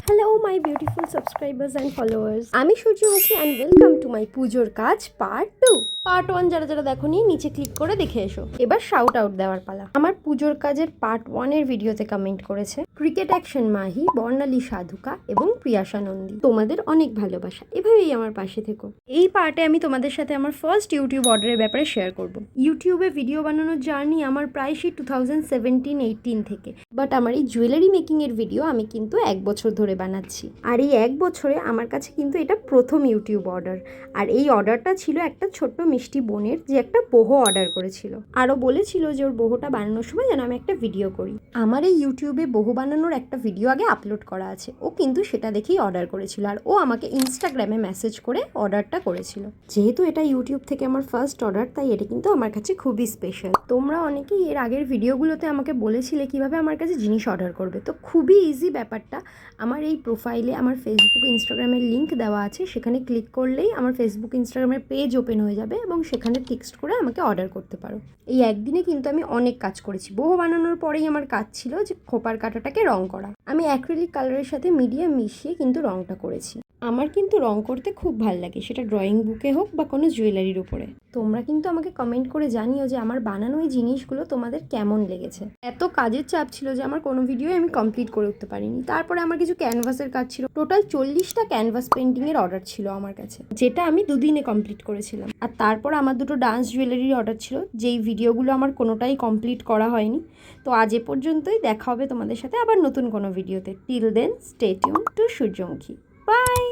Hello my beautiful subscribers and followers, আমি সূর্যমুখী and welcome to my পুজোর কাজ পার্ট 2। পার্ট 1 যারা যারা দেখোনি নিচে ক্লিক করে দেখে এসো। এবার শাউট আউট দেওয়ার পালা। আমার পুজোর কাজের পার্ট 1 এর ভিডিওতে কমেন্ট করেছে ক্রিকেট অ্যাকশন মাহি, বর্ণালী সাধুকা এবং প্রিয়াশা নন্দী। তোমাদের অনেক ভালোবাসা, এভাবেই আমার পাশে থেকো। এই পার্টে আমি তোমাদের সাথে আমার ফার্স্ট ইউটিউব অর্ডারের ব্যাপারে শেয়ার করব। ইউটিউবে ভিডিও বানানোর জার্নি আমার প্রায় সেই 2017-18 থেকে, বাট আমার এই জুয়েলারি মেকিং এর ভিডিও আমি কিন্তু 1 বছর ধরে বানাচ্ছি। আর এই 1 বছরে আমার কাছে কিন্তু এটা প্রথম ইউটিউব অর্ডার। আর এই অর্ডারটা ছিল একটা ছোট্ট মিষ্টি বোনের, যে একটা বোহো অর্ডার করেছিল। আরও বলেছিল যে ওর বোহোটা বানানোর সময় যেন আমি একটা ভিডিও করি। আমার এই ইউটিউবে বোহো বানানোর একটা ভিডিও আগে আপলোড করা আছে, ও কিন্তু সেটা দেখেই অর্ডার করেছিল। আর ও আমাকে ইনস্টাগ্রামে মেসেজ করে অর্ডারটা করেছিল। যেহেতু এটা ইউটিউব থেকে আমার ফার্স্ট অর্ডার, তাই এটা কিন্তু আমার কাছে খুবই স্পেশাল। তোমরা অনেকেই এর আগের ভিডিওগুলোতে আমাকে বলেছিলে কিভাবে আমার কাছে জিনিস অর্ডার করবে, তো খুবই ইজি ব্যাপারটা। আমার এই প্রোফাইলে আমার ফেসবুক ইনস্টাগ্রামের লিঙ্ক দেওয়া আছে, সেখানে ক্লিক করলেই আমার ফেসবুক ইনস্টাগ্রামের পেজ ওপেন হয়ে যাবে এবং সেখানে টেক্সট করে আমাকে অর্ডার করতে পারো। এই একদিনে কিন্তু আমি অনেক কাজ করেছি। বহু বানানোর পরেই আমার কাজ ছিল যে খোপার কাঁটাটাকে রং করা। আমি অ্যাক্রিলিক কালারের সাথে মিডিয়াম মিশিয়ে কিন্তু রংটা করেছি। আমার কিন্তু রং করতে খুব ভালো লাগে, সেটা ড্রয়িং বুকে হোক বা কোনো জুয়েলারির উপরে। তোমরা কিন্তু আমাকে কমেন্ট করে জানিও যে আমার বানানো এই জিনিসগুলো তোমাদের কেমন লেগেছে। এত কাজের চাপ ছিল যে আমার কোনো ভিডিও আমি কমপ্লিট করে উঠতে পারিনি। তারপরে আমার কিছু ক্যানভাসের কাজ ছিল, টোটাল 40টা ক্যানভাস পেন্টিংয়ের অর্ডার ছিল আমার কাছে, যেটা আমি 2 দিনে কমপ্লিট করেছিলাম। আর তারপর আমার 2টো ডান্স জুয়েলারির অর্ডার ছিল, যেই ভিডিওগুলো আমার কোনোটাই কমপ্লিট করা হয়নি। তো আজ এ পর্যন্তই, দেখা হবে তোমাদের সাথে আবার নতুন কোনো ভিডিওতে। Till then stay tuned to Suryamukhi. By.